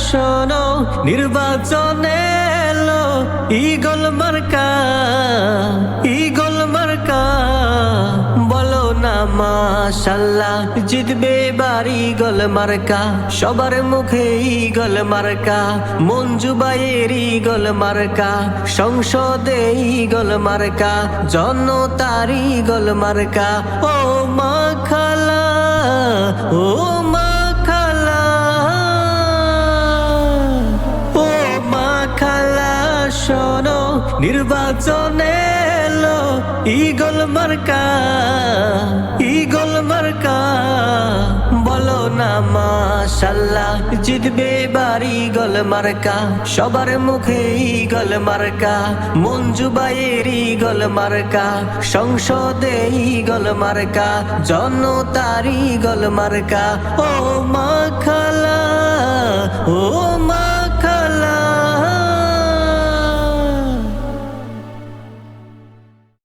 শোনো নির্বাচনে এলো ঈগল মার্কা, ঈগল মার্কা। বলো না মাশাআল্লাহ, জিতবে এবার ঈগল মার্কা। সবার মুখে ঈগল মার্কা, মঞ্জু ভাইয়ের ঈগল মার্কা। সংসদে ঈগল মার্কা, জনতার ঈগল মার্কা। ও মা খালা, ও মা খালা, ও মা খালা শোনো নির্বাচনে এলো ঈগল মার্কা, ঈগল মার্কা। বলো না মাশাআল্লাহ, জিতবে এবার ঈগল মার্কা। সবার মুখে ঈগল মার্কা, মঞ্জু ভাইয়ের ঈগল মার্কা। সংসদে ঈগল মার্কা, জনতার ঈগল মার্কা। ও মা খালা।